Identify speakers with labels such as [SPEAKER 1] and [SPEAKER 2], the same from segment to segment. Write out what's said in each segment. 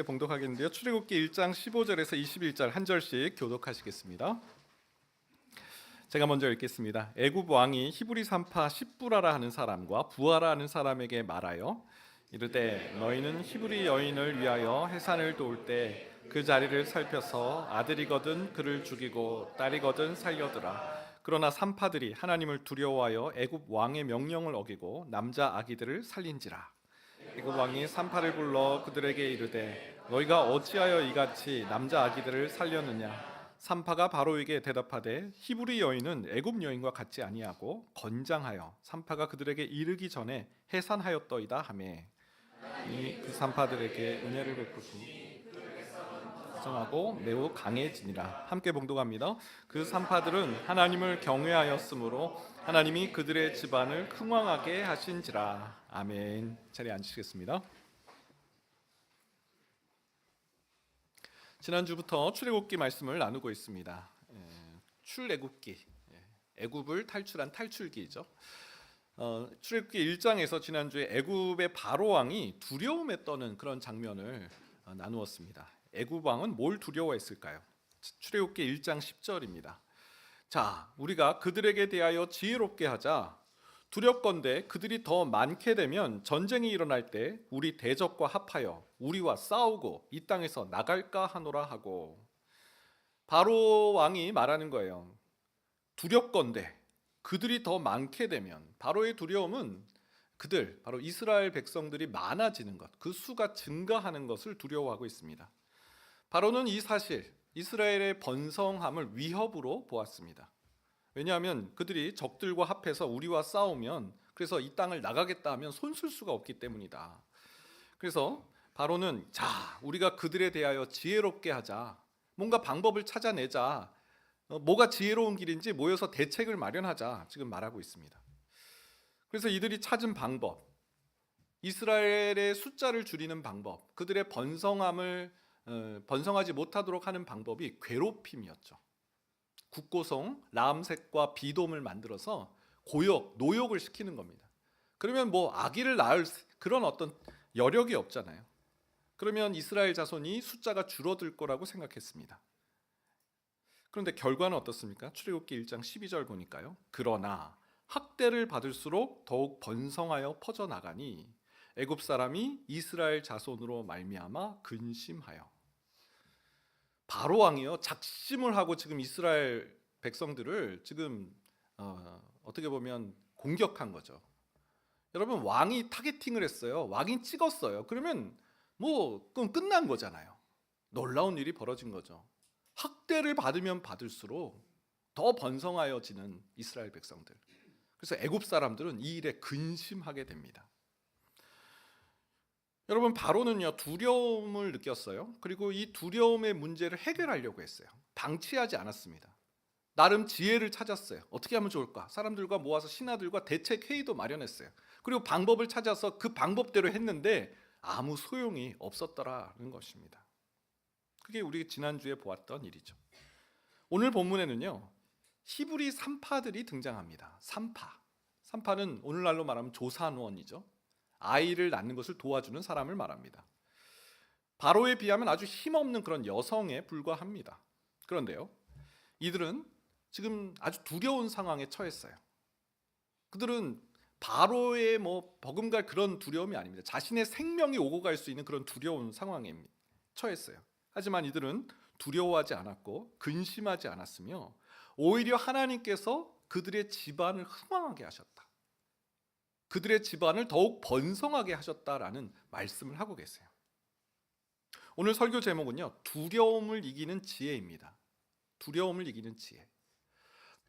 [SPEAKER 1] 봉독하겠는데요. 출애굽기 1장 15절에서 21절 한 절씩 교독하시겠습니다. 제가 먼저 읽겠습니다. 애굽 왕이 히브리 산파 십부라라 하는 사람과 부하라 하는 사람에게 말하여 이르되 너희는 히브리 여인을 위하여 해산을 도울 때 그 자리를 살펴서 아들이거든 그를 죽이고 딸이거든 살려두라. 그러나 산파들이 하나님을 두려워하여 애굽 왕의 명령을 어기고 남자 아기들을 살린지라. 애굽 왕이 산파를 불러 그들에게 이르되 너희가 어찌하여 이같이 남자 아기들을 살렸느냐. 산파가 바로에게 대답하되 히브리 여인은 애굽 여인과 같지 아니하고 건장하여 산파가 그들에게 이르기 전에 해산하였더이다 하매 이 그 산파들에게 은혜를 베푸고 정하고 매우 강해지니라. 함께 봉독합니다. 그 산파들은 하나님을 경외하였으므로 하나님이 그들의 집안을 흥왕하게 하신지라. 아멘. 자리에 앉으시겠습니다. 지난주부터 출애굽기 말씀을 나누고 있습니다. 출애굽기, 애굽을 탈출한 탈출기죠. 출애굽기 1장에서 지난주에 애굽의 바로 왕이 두려움에 떠는 그런 장면을 나누었습니다. 애굽 왕은 뭘 두려워했을까요? 출애굽기 1장 10절입니다. 자, 우리가 그들에게 대하여 지혜롭게 하자. 두렵건대 그들이 더 많게 되면 전쟁이 일어날 때 우리 대적과 합하여 우리와 싸우고 이 땅에서 나갈까 하노라 하고. 바로 왕이 말하는 거예요. 두렵건대 그들이 더 많게 되면, 바로의 두려움은 그들, 바로 이스라엘 백성들이 많아지는 것, 그 수가 증가하는 것을 두려워하고 있습니다. 바로는 이 사실, 이스라엘의 번성함을 위협으로 보았습니다. 왜냐하면 그들이 적들과 합해서 우리와 싸우면, 그래서 이 땅을 나가겠다 하면 손쓸 수가 없기 때문이다. 그래서 바로는 자, 우리가 그들에 대하여 지혜롭게 하자, 뭔가 방법을 찾아내자, 뭐가 지혜로운 길인지 모여서 대책을 마련하자, 지금 말하고 있습니다. 그래서 이들이 찾은 방법, 이스라엘의 숫자를 줄이는 방법, 그들의 번성하지 못하도록 하는 방법이 괴롭힘이었죠. 국고성, 람색과 비돔을 만들어서 노역을 시키는 겁니다. 그러면 뭐 아기를 낳을 그런 어떤 여력이 없잖아요. 그러면 이스라엘 자손이 숫자가 줄어들 거라고 생각했습니다. 그런데 결과는 어떻습니까? 출애굽기 1장 12절 보니까요. 그러나 학대를 받을수록 더욱 번성하여 퍼져나가니 애굽 사람이 이스라엘 자손으로 말미암아 근심하여. 바로 왕이요, 작심을 하고 지금 이스라엘 백성들을 지금 어떻게 보면 공격한 거죠. 여러분, 왕이 타겟팅을 했어요. 왕이 찍었어요. 그러면 뭐 그럼 끝난 거잖아요. 놀라운 일이 벌어진 거죠. 학대를 받으면 받을수록 더 번성하여지는 이스라엘 백성들. 그래서 애굽 사람들은 이 일에 근심하게 됩니다. 여러분, 바로는요, 두려움을 느꼈어요. 그리고 이 두려움의 문제를 해결하려고 했어요. 방치하지 않았습니다. 나름 지혜를 찾았어요. 어떻게 하면 좋을까? 사람들과 모아서 신하들과 대책 회의도 마련했어요. 그리고 방법을 찾아서 그 방법대로 했는데 아무 소용이 없었더라는 것입니다. 그게 우리 지난주에 보았던 일이죠. 오늘 본문에는요, 히브리 산파들이 등장합니다. 산파는 오늘날로 말하면 조산원이죠. 아이를 낳는 것을 도와주는 사람을 말합니다. 바로에 비하면 아주 힘없는 그런 여성에 불과합니다. 그런데요, 이들은 지금 아주 두려운 상황에 처했어요. 그들은 바로의 버금갈 그런 두려움이 아닙니다. 자신의 생명이 오고 갈 수 있는 그런 두려운 상황에 처했어요. 하지만 이들은 두려워하지 않았고 근심하지 않았으며 오히려 하나님께서 그들의 집안을 흥왕하게 하셨다. 그들의 집안을 더욱 번성하게 하셨다라는 말씀을 하고 계세요. 오늘 설교 제목은요, 두려움을 이기는 지혜입니다. 두려움을 이기는 지혜.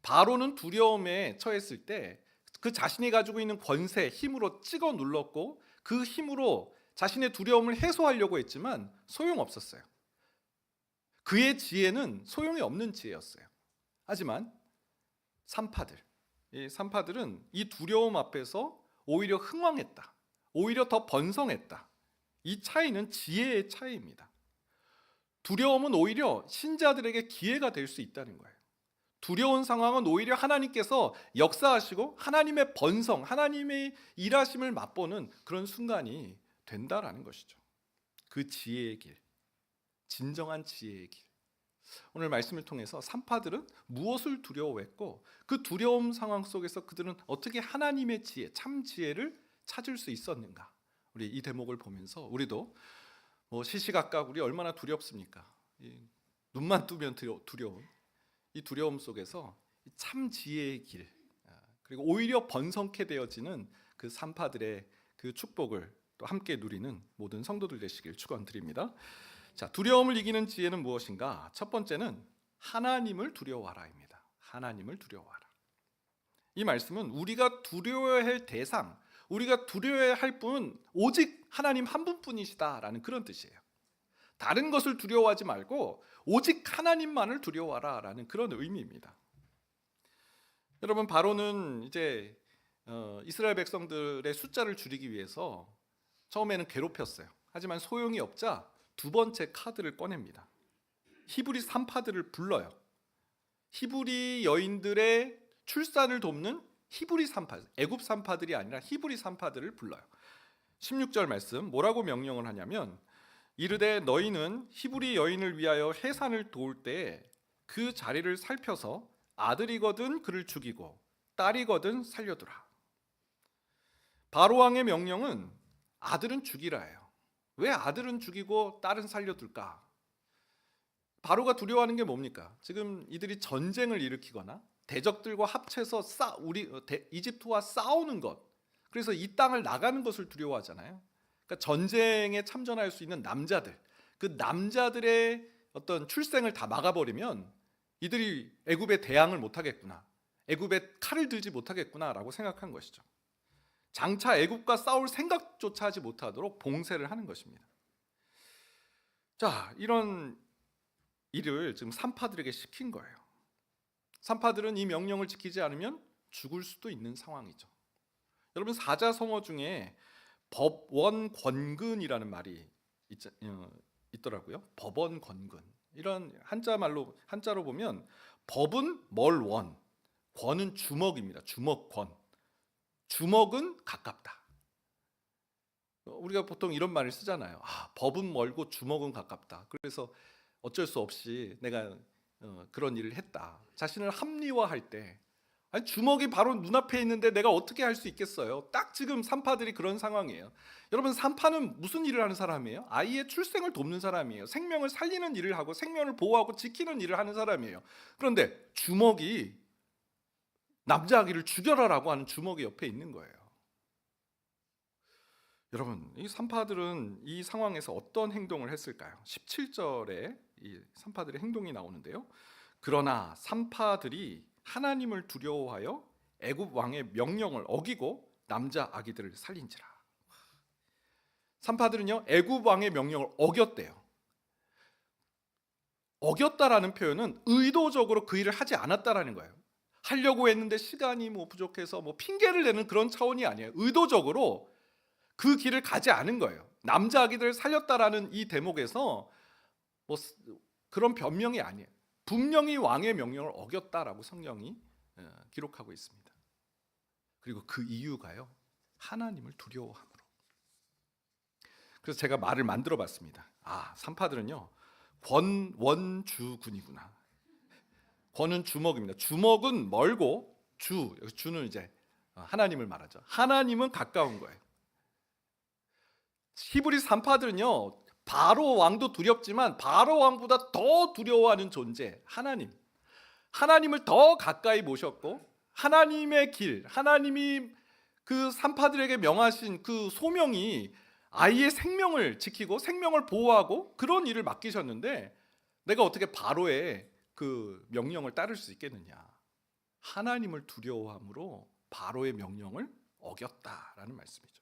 [SPEAKER 1] 바로는 두려움에 처했을 때 그 자신이 가지고 있는 권세, 힘으로 찍어 눌렀고 그 힘으로 자신의 두려움을 해소하려고 했지만 소용없었어요. 그의 지혜는 소용이 없는 지혜였어요. 하지만 산파들은 이 두려움 앞에서 오히려 흥왕했다. 오히려 더 번성했다. 이 차이는 지혜의 차이입니다. 두려움은 오히려 신자들에게 기회가 될 수 있다는 거예요. 두려운 상황은 오히려 하나님께서 역사하시고 하나님의 번성, 하나님의 일하심을 맛보는 그런 순간이 된다라는 것이죠. 그 지혜의 길, 진정한 지혜의 길. 오늘 말씀을 통해서 산파들은 무엇을 두려워했고 그 두려움 상황 속에서 그들은 어떻게 하나님의 지혜, 참 지혜를 찾을 수 있었는가. 우리 이 대목을 보면서 우리도 시시각각 우리 얼마나 두렵습니까? 눈만 뜨면 두려운 이 두려움 속에서 참 지혜의 길, 그리고 오히려 번성케 되어지는 그 산파들의 그 축복을 또 함께 누리는 모든 성도들 되시길 축원드립니다. 자, 두려움을 이기는 지혜는 무엇인가? 첫 번째는 하나님을 두려워하라입니다. 하나님을 두려워하라. 이 말씀은 우리가 두려워해야 할 대상, 우리가 두려워해야 할 분은 오직 하나님 한 분뿐이시다라는 그런 뜻이에요. 다른 것을 두려워하지 말고 오직 하나님만을 두려워하라라는 그런 의미입니다. 여러분, 바로는 이제 이스라엘 백성들의 숫자를 줄이기 위해서 처음에는 괴롭혔어요. 하지만 소용이 없자 두 번째 카드를 꺼냅니다. 히브리 산파들을 불러요. 히브리 여인들의 출산을 돕는 히브리 산파, 애굽 산파들이 아니라 히브리 산파들을 불러요. 16절 말씀 뭐라고 명령을 하냐면 이르되 너희는 히브리 여인을 위하여 해산을 도울 때 그 자리를 살펴서 아들이거든 그를 죽이고 딸이거든 살려두라. 바로 왕의 명령은 아들은 죽이라예요. 왜 아들은 죽이고 딸은 살려둘까? 바로가 두려워하는 게 뭡니까? 지금 이들이 전쟁을 일으키거나 대적들과 합쳐서 이집트와 싸우는 것, 그래서 이 땅을 나가는 것을 두려워하잖아요. 그러니까 전쟁에 참전할 수 있는 남자들, 그 남자들의 어떤 출생을 다 막아버리면 이들이 애굽에 대항을 못하겠구나, 애굽에 칼을 들지 못하겠구나라고 생각한 것이죠. 장차 애굽과 싸울 생각조차 하지 못하도록 봉쇄를 하는 것입니다. 자, 이런 일을 지금 산파들에게 시킨 거예요. 산파들은 이 명령을 지키지 않으면 죽을 수도 있는 상황이죠. 여러분, 사자성어 중에 법원권근이라는 말이 있더라고요. 법원권근. 이런 한자로 보면 법은 멀원, 권은 주먹입니다. 주먹권. 주먹은 가깝다. 우리가 보통 이런 말을 쓰잖아요. 법은 멀고 주먹은 가깝다. 그래서 어쩔 수 없이 내가 그런 일을 했다. 자신을 합리화할 때, 아니, 주먹이 바로 눈앞에 있는데 내가 어떻게 할 수 있겠어요? 딱 지금 산파들이 그런 상황이에요. 여러분, 산파는 무슨 일을 하는 사람이에요? 아이의 출생을 돕는 사람이에요. 생명을 살리는 일을 하고 생명을 보호하고 지키는 일을 하는 사람이에요. 그런데 주먹이 남자 아기를 죽여라라고 하는 주먹이 옆에 있는 거예요. 여러분, 이 산파들은 이 상황에서 어떤 행동을 했을까요? 17절에 이 산파들의 행동이 나오는데요. 그러나 산파들이 하나님을 두려워하여 애굽 왕의 명령을 어기고 남자 아기들을 살린지라. 산파들은요, 애굽 왕의 명령을 어겼대요. 어겼다라는 표현은 의도적으로 그 일을 하지 않았다라는 거예요. 하려고 했는데 시간이 부족해서 핑계를 대는 그런 차원이 아니에요. 의도적으로 그 길을 가지 않은 거예요. 남자 아기들을 살렸다라는 이 대목에서 그런 변명이 아니에요. 분명히 왕의 명령을 어겼다라고 성경이 기록하고 있습니다. 그리고 그 이유가요, 하나님을 두려워함으로. 그래서 제가 말을 만들어 봤습니다. 산파들은요, 권원주군이구나. 권은 주먹입니다. 주먹은 멀고 주는 이제 하나님을 말하죠. 하나님은 가까운 거예요. 히브리 산파들은요, 바로 왕도 두렵지만 바로 왕보다 더 두려워하는 존재, 하나님을 더 가까이 모셨고, 하나님의 길, 하나님이 그 산파들에게 명하신 그 소명이 아이의 생명을 지키고 생명을 보호하고 그런 일을 맡기셨는데 내가 어떻게 바로의 그 명령을 따를 수 있겠느냐? 하나님을 두려워함으로 바로의 명령을 어겼다라는 말씀이죠.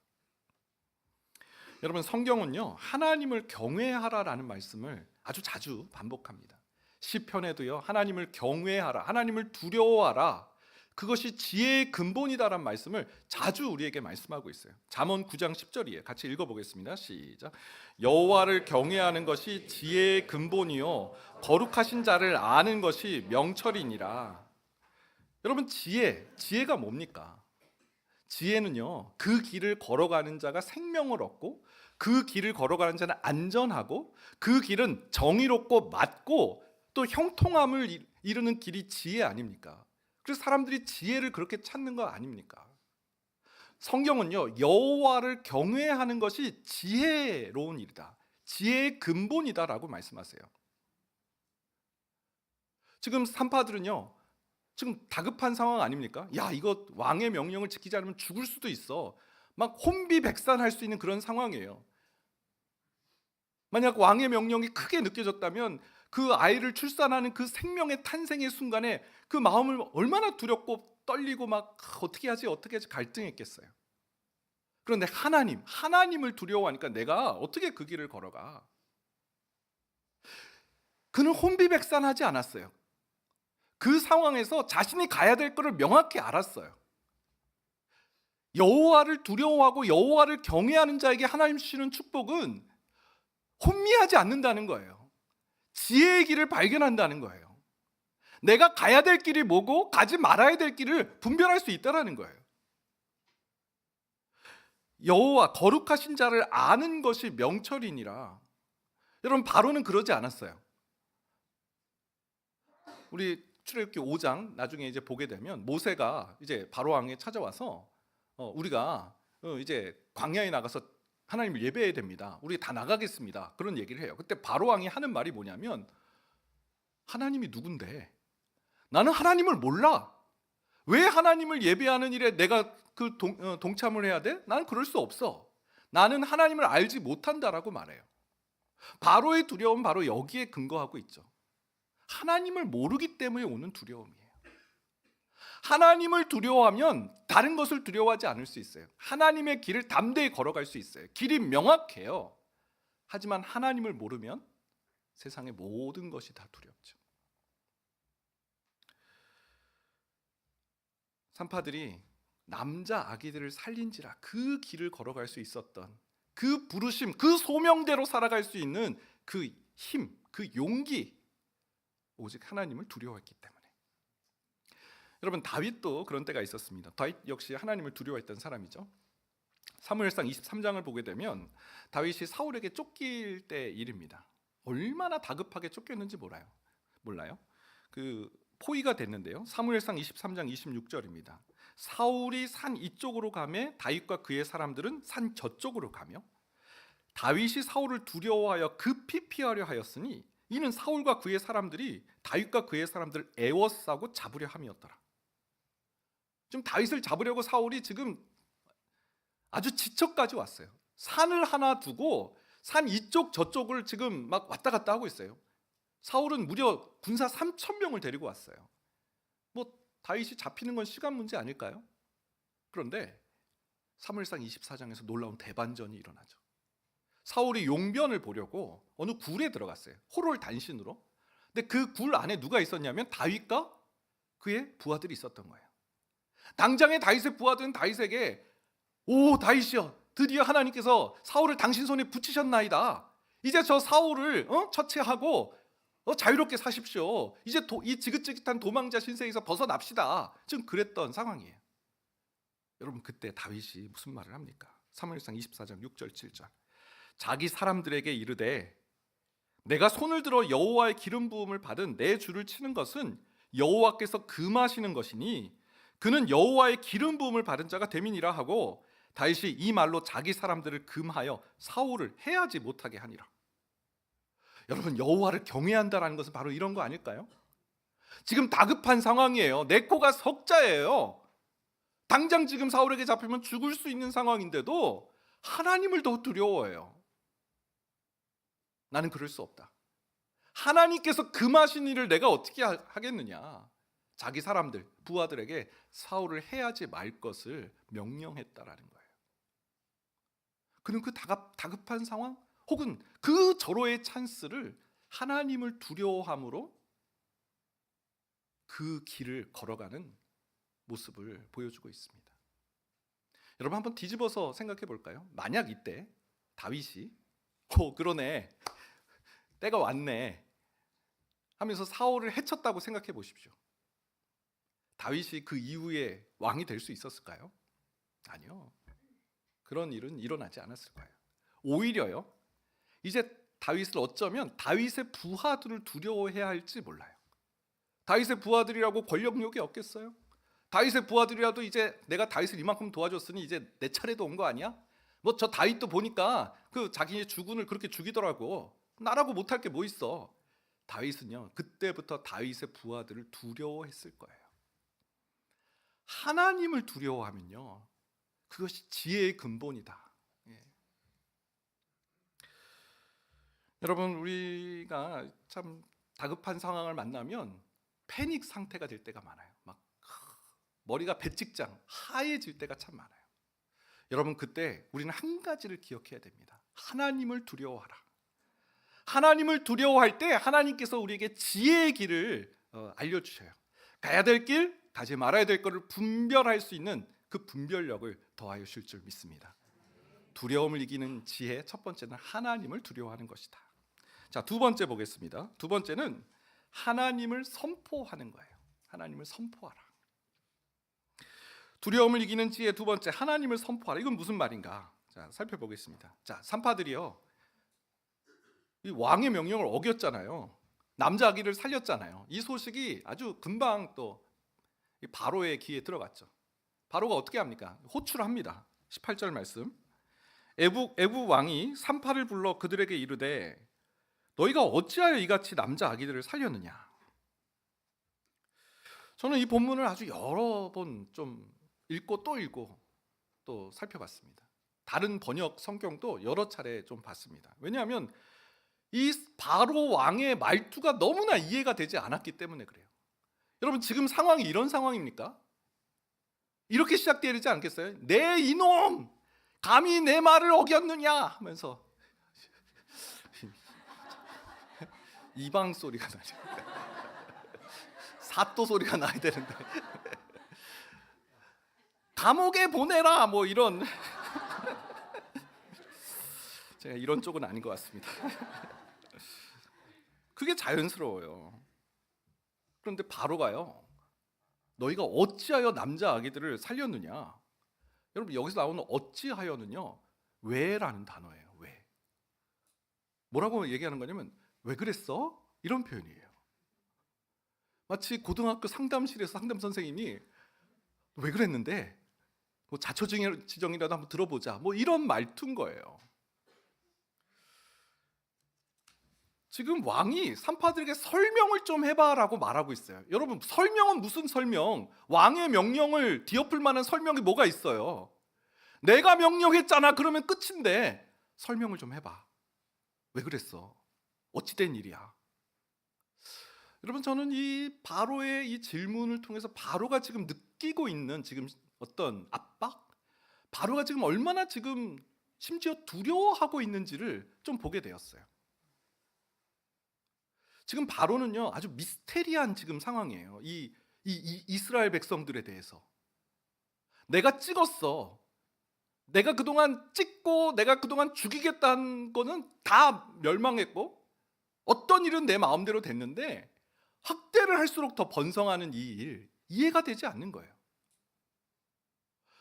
[SPEAKER 1] 여러분, 성경은요, 하나님을 경외하라라는 말씀을 아주 자주 반복합니다. 시편에도요, 하나님을 경외하라, 하나님을 두려워하라, 그것이 지혜의 근본이다라는 말씀을 자주 우리에게 말씀하고 있어요. 잠언 9장 10절이에요. 같이 읽어보겠습니다. 시작. 여호와를 경외하는 것이 지혜의 근본이요 거룩하신 자를 아는 것이 명철이니라. 여러분, 지혜가 뭡니까? 지혜는요, 그 길을 걸어가는 자가 생명을 얻고 그 길을 걸어가는 자는 안전하고 그 길은 정의롭고 맞고 또 형통함을 이루는 길이 지혜 아닙니까? 그래서 사람들이 지혜를 그렇게 찾는 거 아닙니까? 성경은요, 여호와를 경외하는 것이 지혜로운 일이다, 지혜의 근본이다라고 말씀하세요. 지금 산파들은요, 지금 다급한 상황 아닙니까? 야, 이거 왕의 명령을 지키지 않으면 죽을 수도 있어. 막 혼비백산할 수 있는 그런 상황이에요. 만약 왕의 명령이 크게 느껴졌다면 그 아이를 출산하는 그 생명의 탄생의 순간에 그 마음을 얼마나 두렵고 떨리고 막 어떻게 하지 갈등했겠어요. 그런데 하나님을 두려워하니까 내가 어떻게 그 길을 걸어가? 그는 혼비백산하지 않았어요. 그 상황에서 자신이 가야 될 것을 명확히 알았어요. 여호와를 두려워하고 여호와를 경외하는 자에게 하나님 주시는 축복은 혼미하지 않는다는 거예요. 지혜의 길을 발견한다는 거예요. 내가 가야 될 길이 뭐고 가지 말아야 될 길을 분별할 수 있다는 거예요. 여호와 거룩하신 자를 아는 것이 명철이니라. 여러분, 바로는 그러지 않았어요. 우리 출애굽기 5장 나중에 이제 보게 되면 모세가 이제 바로 왕에 찾아와서 우리가 이제 광야에 나가서 하나님을 예배해야 됩니다. 우리 다 나가겠습니다. 그런 얘기를 해요. 그때 바로 왕이 하는 말이 뭐냐면, 하나님이 누군데? 나는 하나님을 몰라. 왜 하나님을 예배하는 일에 내가 동참을 해야 돼? 나는 그럴 수 없어. 나는 하나님을 알지 못한다라고 말해요. 바로의 두려움은 바로 여기에 근거하고 있죠. 하나님을 모르기 때문에 오는 두려움이에요. 하나님을 두려워하면 다른 것을 두려워하지 않을 수 있어요. 하나님의 길을 담대히 걸어갈 수 있어요. 길이 명확해요. 하지만 하나님을 모르면 세상의 모든 것이 다 두렵죠. 산파들이 남자 아기들을 살린지라 그 길을 걸어갈 수 있었던 그 부르심, 그 소명대로 살아갈 수 있는 그 힘, 그 용기, 오직 하나님을 두려워했기 때문에. 여러분, 다윗도 그런 때가 있었습니다. 다윗 역시 하나님을 두려워했던 사람이죠. 사무엘상 23장을 보게 되면 다윗이 사울에게 쫓길 때 일입니다. 얼마나 다급하게 쫓겼는지 몰라요? 그 포위가 됐는데요. 사무엘상 23장 26절입니다. 사울이 산 이쪽으로 가매 다윗과 그의 사람들은 산 저쪽으로 가며 다윗이 사울을 두려워하여 급히 피하려 하였으니 이는 사울과 그의 사람들이 다윗과 그의 사람들을 애워싸고 잡으려 함이었더라. 지금 다윗을 잡으려고 사울이 지금 아주 지척까지 왔어요. 산을 하나 두고 산 이쪽 저쪽을 지금 막 왔다 갔다 하고 있어요. 사울은 무려 군사 3,000명을 데리고 왔어요. 뭐 다윗이 잡히는 건 시간 문제 아닐까요? 그런데 사무엘상 24장에서 놀라운 대반전이 일어나죠. 사울이 용변을 보려고 어느 굴에 들어갔어요. 호롤 단신으로. 근데 그 굴 안에 누가 있었냐면 다윗과 그의 부하들이 있었던 거예요. 당장에 다윗의 부하들은 다윗에게, 오 다윗이여, 드디어 하나님께서 사울을 당신 손에 붙이셨나이다. 이제 저 사울을 처치하고 자유롭게 사십시오. 이제 이 지긋지긋한 도망자 신세에서 벗어납시다. 지금 그랬던 상황이에요. 여러분, 그때 다윗이 무슨 말을 합니까? 사무엘상 24장 6절 7절. 자기 사람들에게 이르되 내가 손을 들어 여호와의 기름 부음을 받은 내 주를 치는 것은 여호와께서 금하시는 것이니 그는 여호와의 기름 부음을 받은 자가 됨이니라 하고 다윗이 이 말로 자기 사람들을 금하여 사울을 해하지 못하게 하니라. 여러분, 여호와를 경외한다라는 것은 바로 이런 거 아닐까요? 지금 다급한 상황이에요. 내 코가 석자예요. 당장 지금 사울에게 잡히면 죽을 수 있는 상황인데도 하나님을 더 두려워해요. 나는 그럴 수 없다. 하나님께서 금하신 일을 내가 어떻게 하겠느냐. 자기 사람들, 부하들에게 사울을 해하지 말 것을 명령했다라는 거예요. 그는 그 다급한 상황 혹은 그 절호의 찬스를 하나님을 두려워함으로 그 길을 걸어가는 모습을 보여주고 있습니다. 여러분, 한번 뒤집어서 생각해 볼까요? 만약 이때 다윗이 그러네, 때가 왔네 하면서 사울을 해쳤다고 생각해 보십시오. 다윗이 그 이후에 왕이 될 수 있었을까요? 아니요. 그런 일은 일어나지 않았을 거예요. 오히려요. 이제 다윗을 어쩌면 다윗의 부하들을 두려워해야 할지 몰라요. 다윗의 부하들이라고 권력욕이 없겠어요? 다윗의 부하들이라도 이제 내가 다윗을 이만큼 도와줬으니 이제 내 차례도 온 거 아니야? 뭐 저 다윗도 보니까 그 자기의 주군을 그렇게 죽이더라고. 나라고 못할 게 뭐 있어? 다윗은요, 그때부터 다윗의 부하들을 두려워했을 거예요. 하나님을 두려워하면요, 그것이 지혜의 근본이다. 예. 여러분, 우리가 참 다급한 상황을 만나면 패닉 상태가 될 때가 많아요. 막 머리가 배찍장 하얘질 때가 참 많아요. 여러분, 그때 우리는 한 가지를 기억해야 됩니다. 하나님을 두려워하라. 하나님을 두려워할 때 하나님께서 우리에게 지혜의 길을 알려주셔요. 가야 될 길, 가지 말아야 될 것을 분별할 수 있는 그 분별력을 더하여 주실 줄 믿습니다. 두려움을 이기는 지혜, 첫 번째는 하나님을 두려워하는 것이다. 자, 두 번째 보겠습니다. 두 번째는 하나님을 선포하는 거예요. 하나님을 선포하라. 두려움을 이기는 지혜 두 번째, 하나님을 선포하라. 이건 무슨 말인가? 자, 살펴보겠습니다. 자, 산파들이요, 이 왕의 명령을 어겼잖아요. 남자 아기를 살렸잖아요. 이 소식이 아주 금방 또 바로의 귀에 들어갔죠. 바로가 어떻게 합니까? 호출합니다. 18절 말씀. 애굽 왕이 산파를 불러 그들에게 이르되 너희가 어찌하여 이같이 남자 아기들을 살렸느냐? 저는 이 본문을 아주 여러 번 좀 읽고 또 살펴봤습니다. 다른 번역 성경도 여러 차례 좀 봤습니다. 왜냐하면 이 바로 왕의 말투가 너무나 이해가 되지 않았기 때문에 그래요. 여러분, 지금 상황이 이런 상황입니까? 이렇게 시작되어야 되지 않겠어요? 내 이놈! 감히 내 말을 어겼느냐? 하면서 이방 소리가 나죠. 사또 소리가 나야 되는데 감옥에 보내라 뭐 이런. 제가 이런 쪽은 아닌 것 같습니다. 그게 자연스러워요. 그런데 바로가요, 너희가 어찌하여 남자 아기들을 살렸느냐? 여러분, 여기서 나오는 어찌하여는요, 왜라는 단어예요. 왜? 뭐라고 얘기하는 거냐면 왜 그랬어? 이런 표현이에요. 마치 고등학교 상담실에서 상담 선생님이 왜 그랬는데 뭐 자초지정이라도 한번 들어보자 뭐 이런 말투인 거예요. 지금 왕이 산파들에게 설명을 좀 해봐라고 말하고 있어요. 여러분, 설명은 무슨 설명? 왕의 명령을 뒤엎을 만한 설명이 뭐가 있어요? 내가 명령했잖아 그러면 끝인데 설명을 좀 해봐. 왜 그랬어? 어찌된 일이야? 여러분, 저는 이 바로의 이 질문을 통해서 바로가 지금 느끼고 있는 지금 어떤 압박? 바로가 지금 얼마나 지금 심지어 두려워하고 있는지를 좀 보게 되었어요. 지금 바로는요, 아주 미스테리한 지금 상황이에요. 이 이스라엘 백성들에 대해서 내가 찍었어. 내가 그동안 찍고 내가 그동안 죽이겠다는 거는 다 멸망했고 어떤 일은 내 마음대로 됐는데 학대를 할수록 더 번성하는 이 일, 이해가 되지 않는 거예요.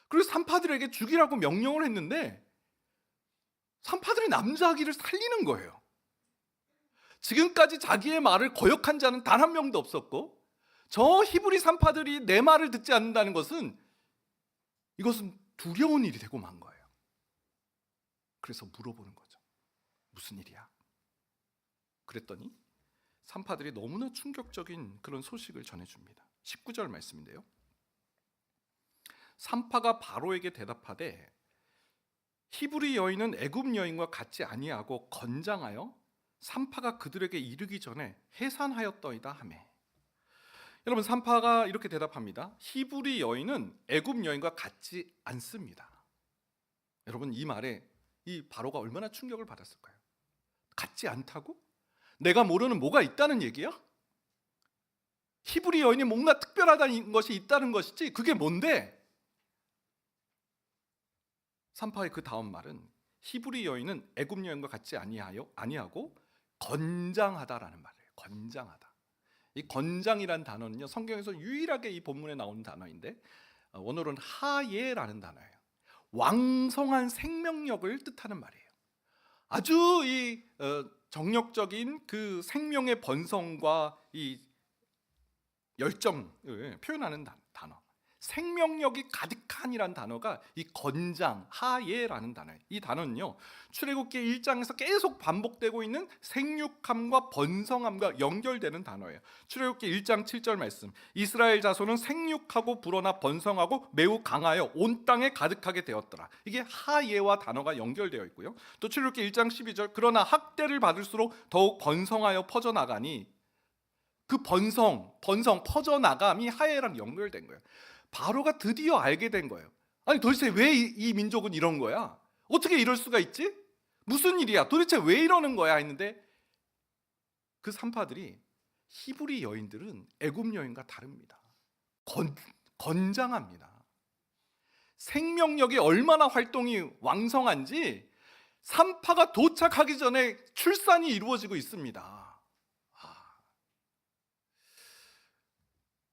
[SPEAKER 1] 그리고 산파들에게 죽이라고 명령을 했는데 산파들이 남자 아기를 살리는 거예요. 지금까지 자기의 말을 거역한 자는 단 한 명도 없었고 저 히브리 산파들이 내 말을 듣지 않는다는 것은 이것은 두려운 일이 되고 만 거예요. 그래서 물어보는 거죠. 무슨 일이야? 그랬더니 산파들이 너무나 충격적인 그런 소식을 전해줍니다. 19절 말씀인데요. 산파가 바로에게 대답하되 히브리 여인은 애굽 여인과 같지 아니하고 건장하여 산파가 그들에게 이르기 전에 해산하였더이다 하매. 여러분, 산파가 이렇게 대답합니다. 히브리 여인은 애굽 여인과 같지 않습니다. 여러분, 이 말에 이 바로가 얼마나 충격을 받았을까요? 같지 않다고? 내가 모르는 뭐가 있다는 얘기야? 히브리 여인이 뭔가 특별하다는 것이 있다는 것이지 그게 뭔데? 산파의 그 다음 말은 히브리 여인은 애굽 여인과 같지 아니하고 건장하다라는 말이에요. 건장하다. 이 건장이라는 단어는요, 성경에서 유일하게 이 본문에 나오는 단어인데 원어로는 하예라는 단어예요. 왕성한 생명력을 뜻하는 말이에요. 아주 이 정력적인 그 생명의 번성과 이 열정을 표현하는 단어. 생명력이 가득한이란 단어가 이 건장, 하예라는 단어예요. 이 단어는요, 출애굽기 1장에서 계속 반복되고 있는 생육함과 번성함과 연결되는 단어예요. 출애굽기 1장 7절 말씀. 이스라엘 자손은 생육하고 불어나 번성하고 매우 강하여 온 땅에 가득하게 되었더라. 이게 하예와 단어가 연결되어 있고요. 또 출애굽기 1장 12절. 그러나 학대를 받을수록 더욱 번성하여 퍼져나가니, 그 번성 퍼져나감이 하예랑 연결된 거예요. 바로가 드디어 알게 된 거예요. 아니 도대체 왜 이 민족은 이런 거야? 어떻게 이럴 수가 있지? 무슨 일이야? 도대체 왜 이러는 거야? 했는데 그 산파들이, 히브리 여인들은 애굽 여인과 다릅니다. 건장합니다. 생명력이 얼마나 활동이 왕성한지 산파가 도착하기 전에 출산이 이루어지고 있습니다.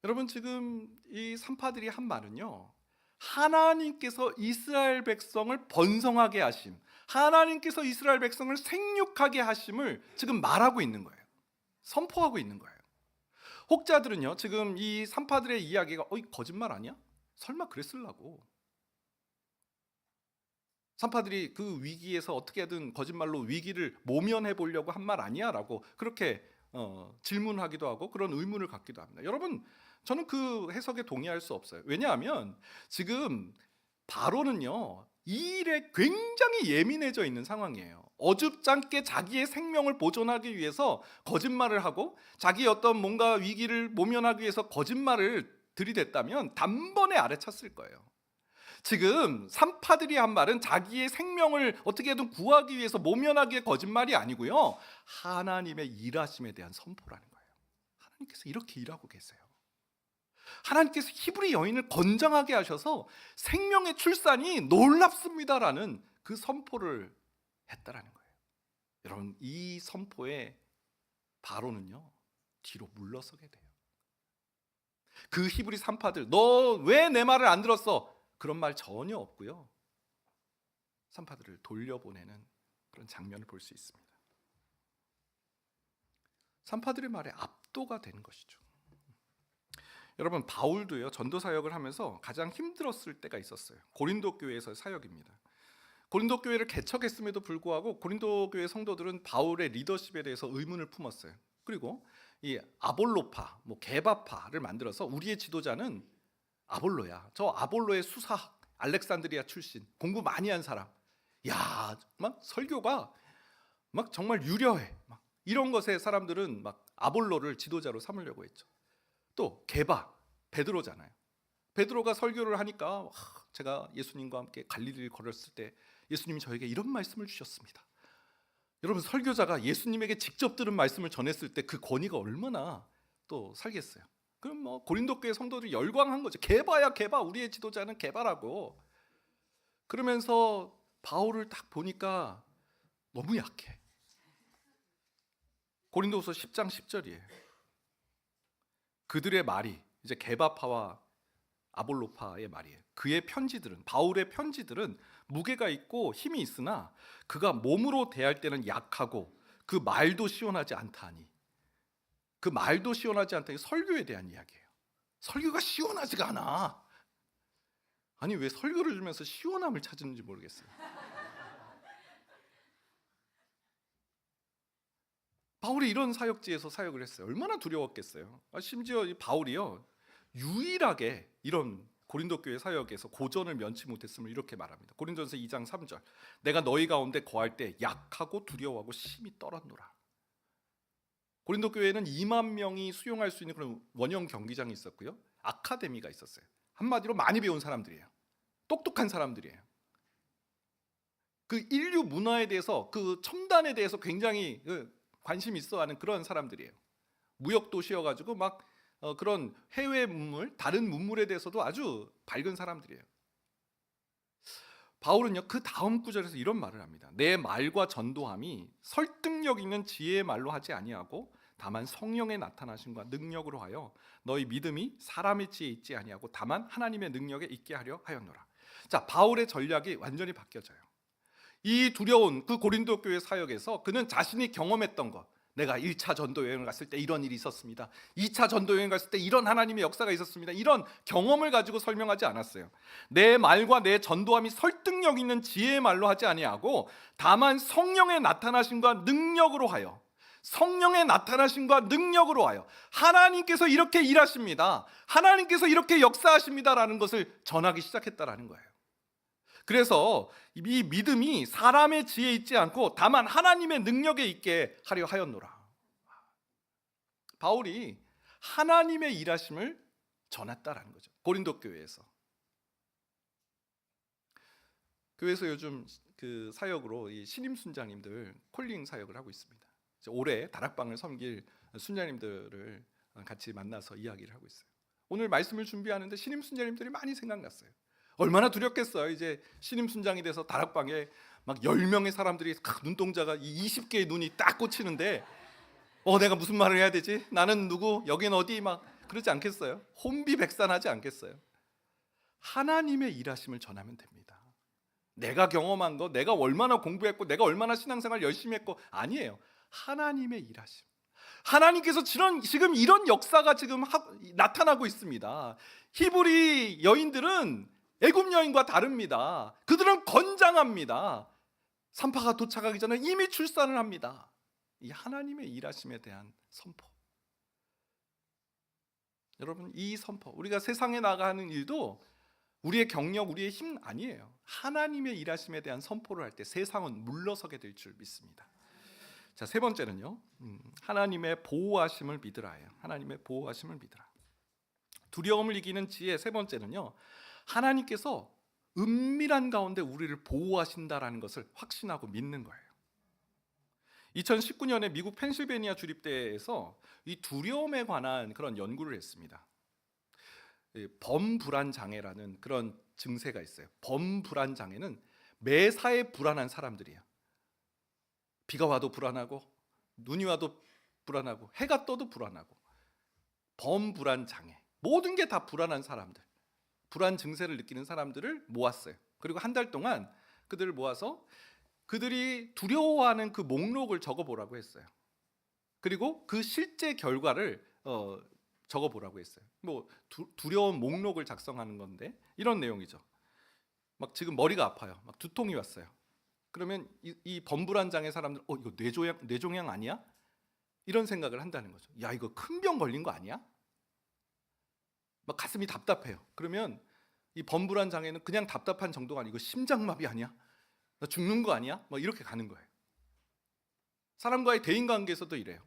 [SPEAKER 1] 여러분, 지금 이 산파들이 한 말은요, 하나님께서 이스라엘 백성을 번성하게 하심, 하나님께서 이스라엘 백성을 생육하게 하심을 지금 말하고 있는 거예요. 선포하고 있는 거예요. 혹자들은요, 지금 이 산파들의 이야기가 거짓말 아니야? 설마 그랬을라고. 산파들이 그 위기에서 어떻게든 거짓말로 위기를 모면해 보려고 한 말 아니야? 라고 그렇게 질문하기도 하고 그런 의문을 갖기도 합니다. 여러분, 저는 그 해석에 동의할 수 없어요. 왜냐하면 지금 바로는요, 이 일에 굉장히 예민해져 있는 상황이에요. 어줍잖게 자기의 생명을 보존하기 위해서 거짓말을 하고, 자기의 어떤 뭔가 위기를 모면하기 위해서 거짓말을 들이댔다면 단번에 아래찼을 거예요. 지금 산파들이 한 말은 자기의 생명을 어떻게든 구하기 위해서 모면하기의 거짓말이 아니고요, 하나님의 일하심에 대한 선포라는 거예요. 하나님께서 이렇게 일하고 계세요. 하나님께서 히브리 여인을 건장하게 하셔서 생명의 출산이 놀랍습니다라는 그 선포를 했다라는 거예요. 여러분, 이 선포에 바로는요, 뒤로 물러서게 돼요. 그 히브리 산파들, 너 왜 내 말을 안 들었어? 그런 말 전혀 없고요, 산파들을 돌려보내는 그런 장면을 볼 수 있습니다. 산파들의 말에 압도가 되는 것이죠. 여러분, 바울도요, 전도 사역을 하면서 가장 힘들었을 때가 있었어요. 고린도 교회에서의 사역입니다. 고린도 교회를 개척했음에도 불구하고 고린도 교회 성도들은 바울의 리더십에 대해서 의문을 품었어요. 그리고 이 아볼로파, 게바파를 만들어서 우리의 지도자는 아볼로야. 저 아볼로의 수사학, 알렉산드리아 출신, 공부 많이 한 사람. 야, 막 설교가 막 정말 유려해. 막 이런 것에 사람들은 막 아볼로를 지도자로 삼으려고 했죠. 또 베드로잖아요. 베드로가 설교를 하니까, 제가 예수님과 함께 갈릴리를 걸었을 때 예수님이 저에게 이런 말씀을 주셨습니다. 여러분, 설교자가 예수님에게 직접 들은 말씀을 전했을 때 그 권위가 얼마나 또 살겠어요. 그럼 고린도 교회 성도들이 열광한 거죠. 게바야 게바, 우리의 지도자는 게바라고. 그러면서 바울을 딱 보니까 너무 약해. 고린도후서 10장 10절이에요. 그들의 말이, 이제 게바파와 아볼로파의 말이에요. 그의 편지들은, 바울의 편지들은 무게가 있고 힘이 있으나 그가 몸으로 대할 때는 약하고 그 말도 시원하지 않다니. 그 말도 시원하지 않다니, 설교에 대한 이야기예요. 설교가 시원하지가 않아. 아니, 왜 설교를 들으면서 시원함을 찾는지 모르겠어요. 바울이 이런 사역지에서 사역을 했어요. 얼마나 두려웠겠어요. 심지어 이 바울이요, 유일하게 이런 고린도 교회 사역에서 고전을 면치 못했음을 이렇게 말합니다. 고린도전서 2장 3절. 내가 너희 가운데 거할 때 약하고 두려워하고 심히 떨었노라. 고린도 교회는 2만 명이 수용할 수 있는 그런 원형 경기장이 있었고요, 아카데미가 있었어요. 한마디로 많이 배운 사람들이에요. 똑똑한 사람들이에요. 그 인류 문화에 대해서, 그 첨단에 대해서 굉장히 관심 있어 하는 그런 사람들이에요. 무역 도시여가지고 막 그런 해외 문물, 다른 문물에 대해서도 아주 밝은 사람들이에요. 바울은요, 그 다음 구절에서 이런 말을 합니다. 내 말과 전도함이 설득력 있는 지혜의 말로 하지 아니하고 다만 성령의 나타나심과 능력으로 하여 너희 믿음이 사람의 지혜에 있지 아니하고 다만 하나님의 능력에 있게 하려 하였노라. 자, 바울의 전략이 완전히 바뀌어져요. 이 두려운 그 고린도 교회 사역에서 그는 자신이 경험했던 것, 내가 1차 전도 여행을 갔을 때 이런 일이 있었습니다. 2차 전도 여행 갔을 때 이런 하나님의 역사가 있었습니다. 이런 경험을 가지고 설명하지 않았어요. 내 말과 내 전도함이 설득력 있는 지혜의 말로 하지 아니하고 다만 성령의 나타나심과 능력으로 하여, 성령의 나타나심과 능력으로 하여 하나님께서 이렇게 일하십니다, 하나님께서 이렇게 역사하십니다라는 것을 전하기 시작했다라는 거예요. 그래서 이 믿음이 사람의 지혜에 있지 않고 다만 하나님의 능력에 있게 하려 하였노라. 바울이 하나님의 일하심을 전했다라는 거죠. 고린도 교회에서. 교회에서 요즘 그 사역으로 이 신임 순장님들 콜링 사역을 하고 있습니다. 올해 다락방을 섬길 순장님들을 같이 만나서 이야기를 하고 있어요. 오늘 말씀을 준비하는데 신임 순장님들이 많이 생각났어요. 얼마나 두렵겠어요. 이제 신임 순장이 돼서 다락방에 막 10명의 사람들이 눈동자가 20개의 눈이 딱 꽂히는데 내가 무슨 말을 해야 되지? 나는 누구? 여긴 어디? 막 그러지 않겠어요? 혼비백산하지 않겠어요? 하나님의 일하심을 전하면 됩니다. 내가 경험한 거, 내가 얼마나 공부했고, 내가 얼마나 신앙생활 열심히 했고, 아니에요. 하나님의 일하심. 하나님께서 지금 이런 역사가 지금 나타나고 있습니다. 히브리 여인들은 애굽 여인과 다릅니다. 그들은 건장합니다. 산파가 도착하기 전에 이미 출산을 합니다. 이 하나님의 일하심에 대한 선포. 여러분, 이 선포, 우리가 세상에 나가는 일도 우리의 경력, 우리의 힘 아니에요. 하나님의 일하심에 대한 선포를 할 때 세상은 물러서게 될 줄 믿습니다. 자, 세 번째는요, 하나님의 보호하심을 믿으라예요. 하나님의 보호하심을 믿으라. 두려움을 이기는 지혜 세 번째는요, 하나님께서 은밀한 가운데 우리를 보호하신다라는 것을 확신하고 믿는 거예요. 2019년에 미국 펜실베니아 주립대에서 이 두려움에 관한 그런 연구를 했습니다. 범불안 장애라는 그런 증세가 있어요. 범불안 장애는 매사에 불안한 사람들이에요. 비가 와도 불안하고, 눈이 와도 불안하고, 해가 떠도 불안하고, 범불안 장애, 모든 게 다 불안한 사람들, 불안 증세를 느끼는 사람들을 모았어요. 그리고 한 달 동안 그들을 모아서 그들이 두려워하는 그 목록을 적어보라고 했어요. 그리고 그 실제 결과를 적어보라고 했어요. 뭐 두려운 목록을 작성하는 건데 이런 내용이죠. 막 지금 머리가 아파요. 막 두통이 왔어요. 그러면 이 범불안 장애 사람들, 이거 뇌종양 아니야? 이런 생각을 한다는 거죠. 야, 이거 큰 병 걸린 거 아니야? 막 가슴이 답답해요. 그러면 이 범불안 장애는 그냥 답답한 정도가 아니고 심장마비 아니야? 나 죽는 거 아니야? 막 이렇게 가는 거예요. 사람과의 대인 관계에서도 이래요.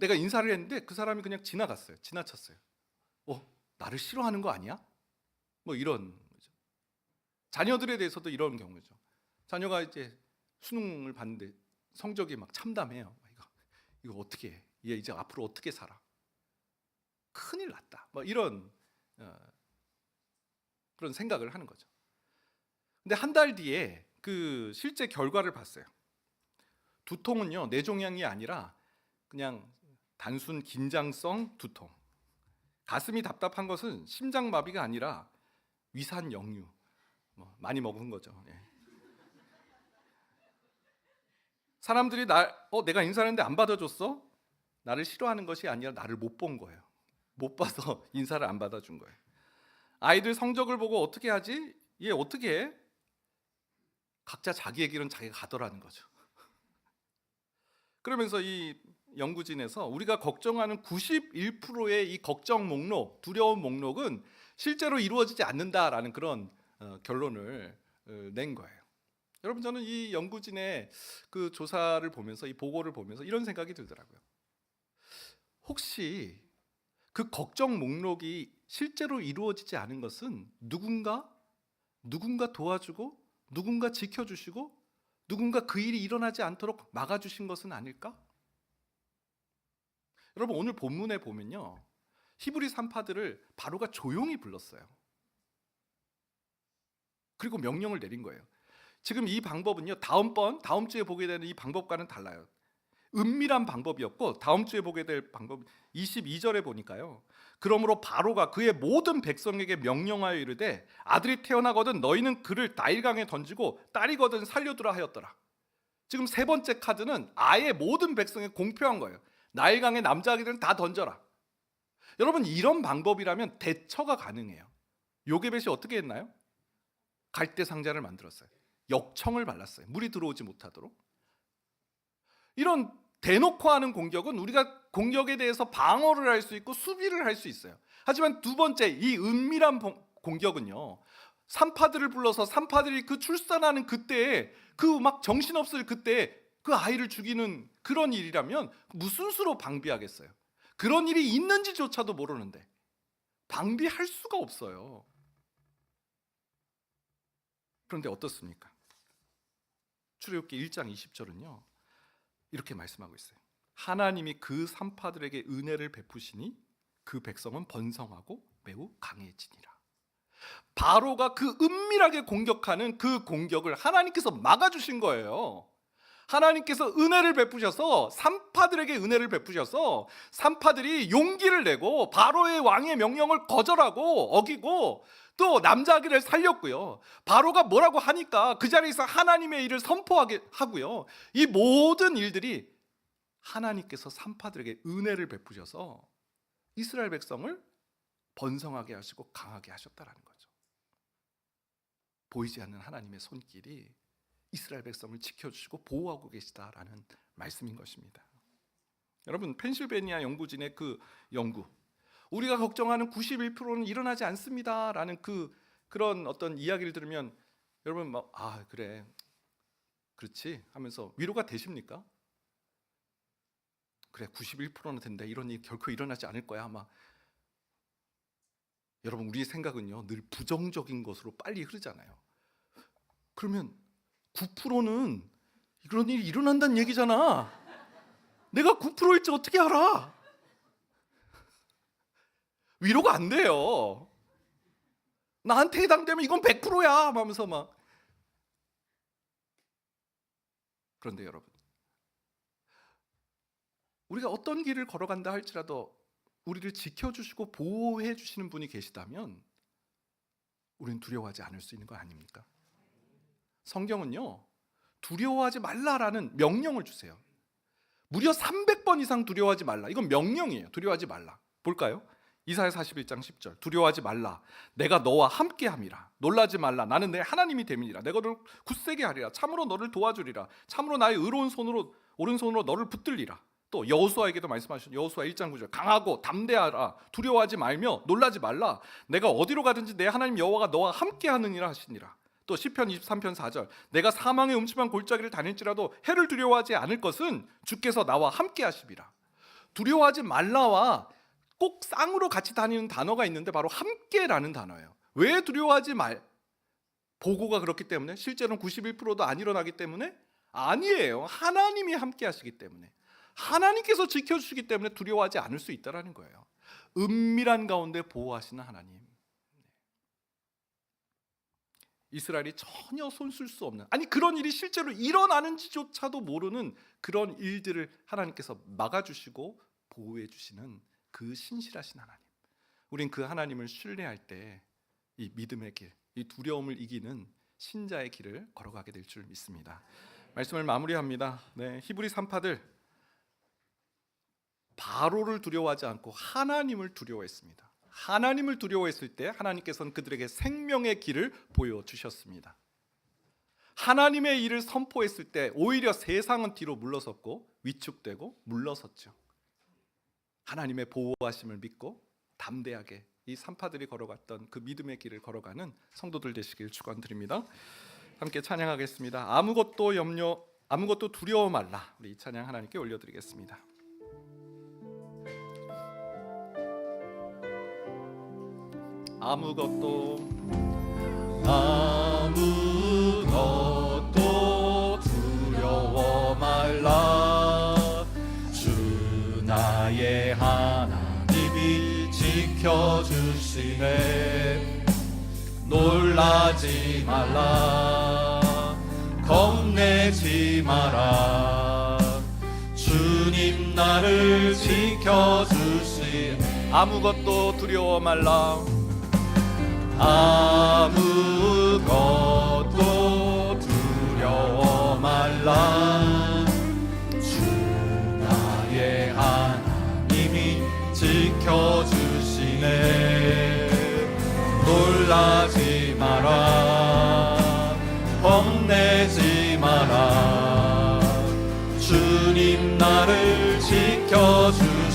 [SPEAKER 1] 내가 인사를 했는데 그 사람이 그냥 지나갔어요. 지나쳤어요. 나를 싫어하는 거 아니야? 뭐 이런 거죠. 자녀들에 대해서도 이런 경우죠. 자녀가 이제 수능을 봤는데 성적이 막 참담해요. 이거 어떻게 해? 얘 이제 앞으로 어떻게 살아? 큰일 났다. 뭐 이런 그런 생각을 하는 거죠. 근데 한 달 뒤에 그 실제 결과를 봤어요. 두통은요, 뇌종양이 아니라 그냥 단순 긴장성 두통. 가슴이 답답한 것은 심장마비가 아니라 위산 역류, 많이 먹은 거죠. 예. 사람들이 내가 인사했는데 안 받아줬어? 나를 싫어하는 것이 아니라 나를 못 본 거예요. 못 봐서 인사를 안 받아준 거예요. 아이들 성적을 보고 어떻게 하지? 얘 어떻게 해? 각자 자기의 길은 자기가 가더라는 거죠. 그러면서 이 연구진에서 우리가 걱정하는 91%의 이 걱정 목록, 두려움 목록은 실제로 이루어지지 않는다라는 그런 결론을 낸 거예요. 여러분, 저는 이 연구진의 그 조사를 보면서, 이 보고를 보면서 이런 생각이 들더라고요. 혹시 그 걱정 목록이 실제로 이루어지지 않은 것은 누군가 도와주고, 누군가 지켜주시고, 누군가 그 일이 일어나지 않도록 막아주신 것은 아닐까? 여러분, 오늘 본문에 보면요, 히브리 산파들을 바로가 조용히 불렀어요. 그리고 명령을 내린 거예요. 지금 이 방법은요, 다음 주에 보게 되는 이 방법과는 달라요. 은밀한 방법이었고, 다음 주에 보게 될 방법 22절에 보니까요, 그러므로 바로가 그의 모든 백성에게 명령하여 이르되 아들이 태어나거든 너희는 그를 나일강에 던지고 딸이거든 살려두라 하였더라. 지금 세 번째 카드는 아예 모든 백성에 공표한 거예요. 나일강에 남자아기들은 다 던져라. 여러분, 이런 방법이라면 대처가 가능해요. 요게벳이 어떻게 했나요? 갈대 상자를 만들었어요. 역청을 발랐어요. 물이 들어오지 못하도록. 이런 대놓고 하는 공격은 우리가 공격에 대해서 방어를 할 수 있고 수비를 할 수 있어요. 하지만 두 번째, 이 은밀한 공격은요, 산파들을 불러서 산파들이 그 출산하는 그때에 그 막 정신없을 그때에 그 아이를 죽이는 그런 일이라면 무슨 수로 방비하겠어요? 그런 일이 있는지조차도 모르는데 방비할 수가 없어요. 그런데 어떻습니까? 출애굽기 1장 20절은요 이렇게 말씀하고 있어요. 하나님이 그 산파들에게 은혜를 베푸시니 그 백성은 번성하고 매우 강해지니라. 바로가 그 은밀하게 공격하는 그 공격을 하나님께서 막아주신 거예요. 하나님께서 은혜를 베푸셔서 산파들에게 은혜를 베푸셔서 산파들이 용기를 내고 바로의 왕의 명령을 거절하고 어기고 또 남자아기를 살렸고요. 바로가 뭐라고 하니까 그 자리에서 하나님의 일을 선포하게 하고요. 이 모든 일들이 하나님께서 산파들에게 은혜를 베푸셔서 이스라엘 백성을 번성하게 하시고 강하게 하셨다라는 거죠. 보이지 않는 하나님의 손길이 이스라엘 백성을 지켜주시고 보호하고 계시다라는 말씀인 것입니다. 여러분, 펜실베니아 연구진의 그 연구, 우리가 걱정하는 91%는 일어나지 않습니다라는 그런 어떤 이야기를 들으면 여러분 막 그래 그렇지 하면서 위로가 되십니까? 그래 91%는 된다, 이런 일이 결코 일어나지 않을 거야 아마. 여러분, 우리의 생각은요 늘 부정적인 것으로 빨리 흐르잖아요. 그러면 9%는 그런 일이 일어난다는 얘기잖아. 내가 9%일지 어떻게 알아? 위로가 안 돼요. 나한테 해당되면 이건 100%야 하면서 막. 그런데 여러분, 우리가 어떤 길을 걸어간다 할지라도 우리를 지켜주시고 보호해 주시는 분이 계시다면 우리는 두려워하지 않을 수 있는 거 아닙니까? 성경은요 두려워하지 말라라는 명령을 주세요. 무려 300번 이상 두려워하지 말라. 이건 명령이에요. 두려워하지 말라. 볼까요? 이사야 41장 10절. 두려워하지 말라. 내가 너와 함께함이라. 놀라지 말라. 나는 내 하나님이 됨이니라. 내가 너를 굳세게 하리라. 참으로 너를 도와주리라. 참으로 나의 의로운 손으로 오른손으로 너를 붙들리라. 또 여호수아에게도 말씀하셨죠. 여호수아 1장 9절. 강하고 담대하라. 두려워하지 말며 놀라지 말라. 내가 어디로 가든지 내 하나님 여호와가 너와 함께하느니라 하시니라. 또 시편 23편 4절. 내가 사망의 음침한 골짜기를 다닐지라도 해를 두려워하지 않을 것은 주께서 나와 함께 하시리라. 두려워하지 말라와 꼭 쌍으로 같이 다니는 단어가 있는데 바로 함께라는 단어예요. 왜 두려워하지 말? 보고가 그렇기 때문에? 실제로는 91%도 안 일어나기 때문에? 아니에요. 하나님이 함께 하시기 때문에, 하나님께서 지켜주시기 때문에 두려워하지 않을 수 있다는 거예요. 은밀한 가운데 보호하시는 하나님. 이스라엘이 전혀 손쓸 수 없는, 아니 그런 일이 실제로 일어나는지조차도 모르는 그런 일들을 하나님께서 막아주시고 보호해 주시는 그 신실하신 하나님. 우린 그 하나님을 신뢰할 때 이 믿음의 길, 이 두려움을 이기는 신자의 길을 걸어가게 될 줄 믿습니다. 말씀을 마무리합니다. 히브리 산파들 바로를 두려워하지 않고 하나님을 두려워했습니다. 하나님을 두려워했을 때 하나님께서는 그들에게 생명의 길을 보여주셨습니다. 하나님의 일을 선포했을 때 오히려 세상은 뒤로 물러섰고 위축되고 물러섰죠. 하나님의 보호하심을 믿고 담대하게 이 산파들이 걸어갔던 그 믿음의 길을 걸어가는 성도들 되시길 축원드립니다. 함께 찬양하겠습니다. 아무것도 두려워 말라. 우리 이 찬양 하나님께 올려드리겠습니다. 아무것도 두려워 말라. 주 나의 하나님이 지켜주시네. 놀라지 말라. 겁내지 마라. 주 나를 지켜주시. 아무것도 두려워 말라. 아무것도 두려워 말라. 주 나의 하나님이 지켜주시네. 놀라지 마라. 겁내지 마라. 주님 나를 지켜주시네.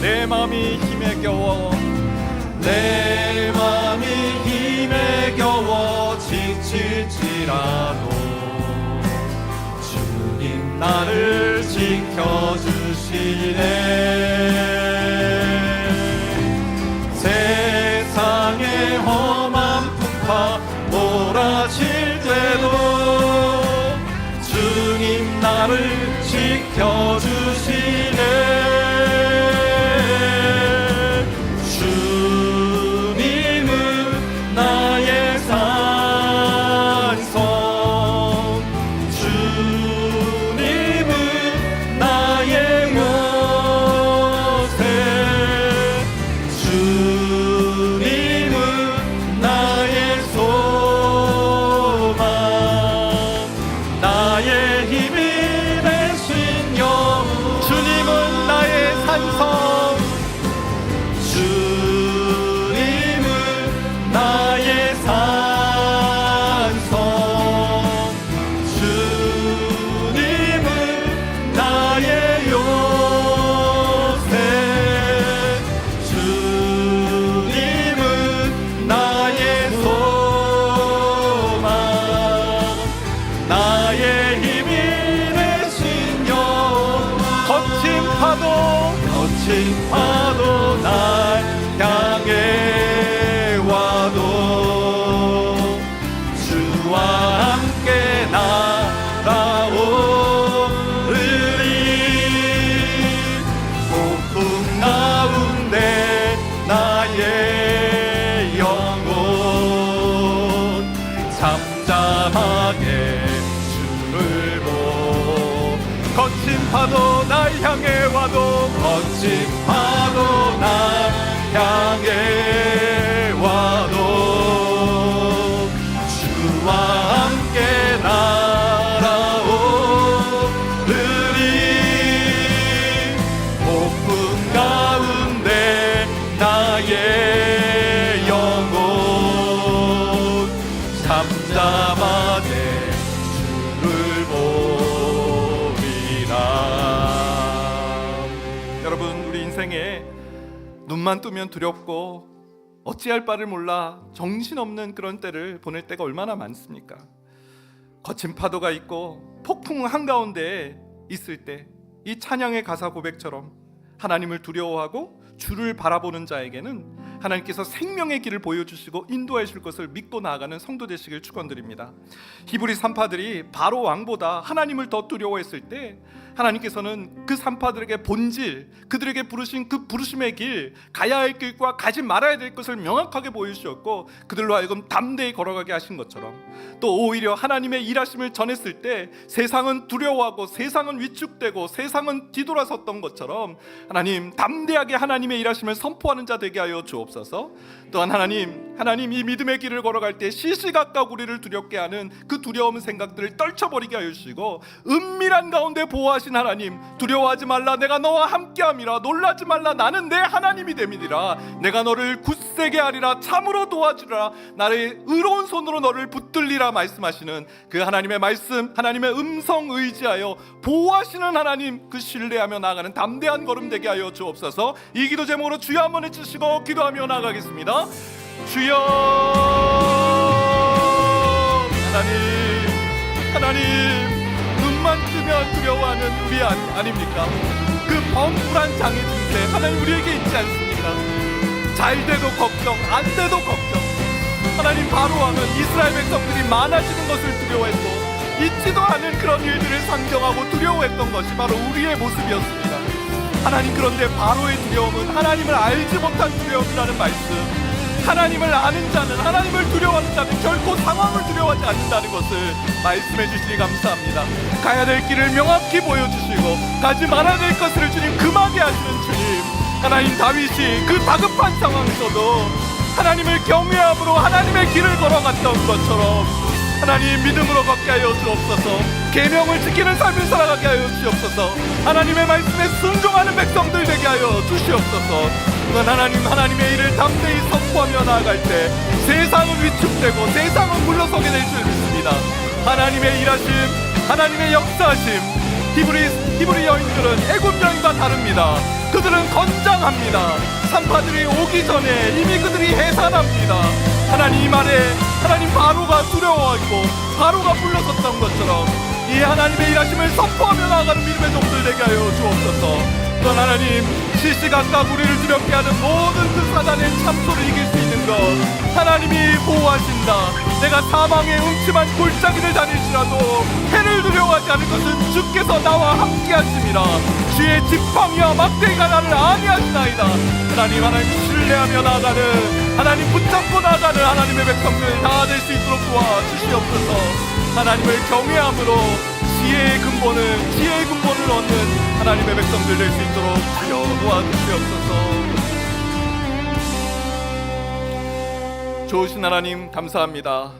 [SPEAKER 1] 내 맘이 힘에 겨워, 내 맘이 힘에 겨워 지칠지라도 주님 나를 지켜주시네. 세상의 험한 풍파 몰아칠 때도 주님 나를 지켜주시네. 주님은 나의 산성, 주님은 나의 요새, 주님은 나의 소망, 나의 힘이 되신 영웅. 주님은 나의 산성, 주님은 나의 산성, 주님은 나의 요새, 주님은 나의 소망, 나의 힘이 되신 영웅. 거친 파도 날 향해 와도 주와 함께 날아오르리. 폭풍 가운데 나의 영혼 잠잠하게 주를 보. 거친 파도 날 향해 와도, 거친 파도 날 향해 와도 주와 함께 날아오르리. 폭풍 가운데 나의 영혼 잠잠하게 주를 보리라. 여러분, 우리 인생에 눈만 뜨면 두렵고 어찌할 바를 몰라 정신없는 그런 때를 보낼 때가 얼마나 많습니까? 거친 파도가 있고 폭풍 한가운데 있을 때 이 찬양의 가사 고백처럼 하나님을 두려워하고 주를 바라보는 자에게는 하나님께서 생명의 길을 보여주시고 인도해 줄 것을 믿고 나아가는 성도 되시길 축원드립니다. 히브리 산파들이 바로 왕보다 하나님을 더 두려워했을 때 하나님께서는 그 산파들에게 본질, 그들에게 부르신 그 부르심의 길, 가야 할 길과 가지 말아야 될 것을 명확하게 보여주셨고 그들로 하여금 담대히 걸어가게 하신 것처럼, 또 오히려 하나님의 일하심을 전했을 때 세상은 두려워하고 세상은 위축되고 세상은 뒤돌아섰던 것처럼 하나님 담대하게 하나님의 일하심을 선포하는 자 되게 하여 주옵소서. 또한 하나님 이 믿음의 길을 걸어갈 때 시시각각 우리를 두렵게 하는 그 두려움 생각들을 떨쳐버리게 하여 주시고, 은밀한 가운데 보호하신 하나님, 두려워하지 말라, 내가 너와 함께함이라. 놀라지 말라, 나는 내 하나님이 됨이니라. 내가 너를 굳세게 하리라. 참으로 도와주라. 나의 의로운 손으로 너를 붙들리라 말씀하시는 그 하나님의 말씀, 하나님의 음성 의지하여 보호하시는 하나님, 그 신뢰하며 나아가는 담대한 걸음 되게 하여 주옵소서. 이 기도 제목으로 주여 한번 해주시고 기도하며 나아가겠습니다. 주여. 하나님, 눈만 뜨면 두려워하는 우리 아닙니까? 그 벙불한 장애 증세 하나님 우리에게 있지 않습니까? 잘 돼도 걱정, 안 돼도 걱정. 하나님, 바로 왕은 이스라엘 백성들이 많아지는 것을 두려워했고 있지도 않은 그런 일들을 상정하고 두려워했던 것이 바로 우리의 모습이었습니다. 하나님, 그런데 바로의 두려움은 하나님을 알지 못한 두려움이라는 말씀, 하나님을 아는 자는, 하나님을 두려워하는 자는 결코 상황을 두려워하지 않는다는 것을 말씀해 주시니 감사합니다. 가야 될 길을 명확히 보여주시고 가지 말아야 될 것을 주님 금하게 하시는 주님, 하나님 다윗이 그 다급한 상황에서도 하나님을 경외함으로 하나님의 길을 걸어갔던 것처럼 하나님 믿음으로 걷게 하여 주옵소서. 계명을 지키는 삶을 살아가게 하여 주옵소서. 하나님의 말씀에 순종하는 백성들 되게 하여 주시옵소서. 또한 하나님의 일을 담대히 선포하며 나아갈 때 세상은 위축되고 세상은 물러서게 될 줄 믿습니다. 하나님의 일하심, 하나님의 역사하심, 히브리 여인들은 애굽 여인과 다릅니다. 그들은 건장합니다. 산파들이 오기 전에 이미 그들이 해산합니다. 하나님 말에 하나님 바로가 두려워하고 바로가 물러섰던 것처럼 이 하나님의 일하심을 선포하며 나아가는 믿음의 종들 되게 하여 주옵소서. 또한 하나님 시시각각 우리를 두렵게 하는 모든 그 사단의 참소를 이길 수 있는 것 하나님이 보호하신다. 내가 사망의 음침한 골짜기를 다닐지라도 해를 두려워하지 않을 것은 주께서 나와 함께 하심이라. 주의 지팡이와 막대기가 나를 안위하시나이다. 하나님 신뢰하며 나아가는 하나님 붙잡고 나아가는 하나님의 백성들 다 될 수 있도록 도와주시옵소서. 하나님을 경외함으로 지혜의 근본을 얻는 하나님의 백성들 될 수 있도록 주여 도와주시옵소서. 좋으신 하나님 감사합니다.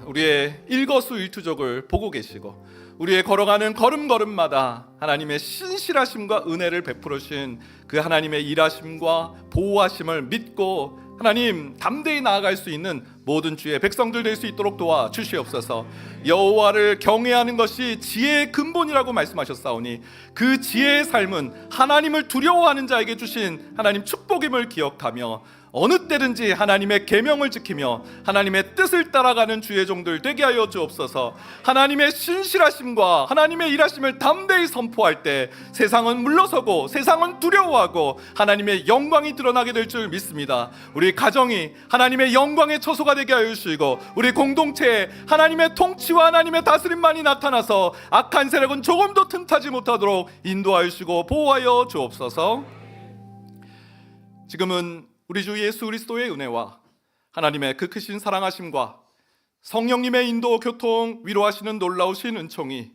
[SPEAKER 1] 우리의 일거수일투족을 보고 계시고 우리의 걸어가는 걸음걸음마다 하나님의 신실하심과 은혜를 베풀으신 그 하나님의 일하심과 보호하심을 믿고 하나님 담대히 나아갈 수 있는 모든 주의 백성들 될 수 있도록 도와주시옵소서. 여호와를 경외하는 것이 지혜의 근본이라고 말씀하셨사오니 그 지혜의 삶은 하나님을 두려워하는 자에게 주신 하나님 축복임을 기억하며 어느 때든지 하나님의 계명을 지키며 하나님의 뜻을 따라가는 주의 종들 되게 하여 주옵소서. 하나님의 신실하심과 하나님의 일하심을 담대히 선포할 때 세상은 물러서고 세상은 두려워하고 하나님의 영광이 드러나게 될 줄 믿습니다. 우리 가정이 하나님의 영광의 처소가 되게 하여 주시고 우리 공동체에 하나님의 통치와 하나님의 다스림만이 나타나서 악한 세력은 조금도 틈타지 못하도록 인도하여 주시고 보호하여 주옵소서. 지금은 우리 주 예수 그리스도의 은혜와 하나님의 그 크신 사랑하심과 성령님의 인도 교통 위로하시는 놀라우신 은총이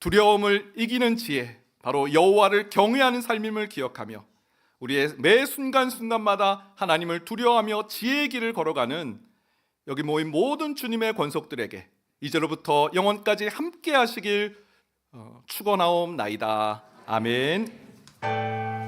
[SPEAKER 1] 두려움을 이기는 지혜 바로 여호와를 경외하는 삶임을 기억하며 우리의 매 순간순간마다 하나님을 두려워하며 지혜의 길을 걸어가는 여기 모인 모든 주님의 권속들에게 이제로부터 영원까지 함께 하시길 축원하옵나이다. 아멘.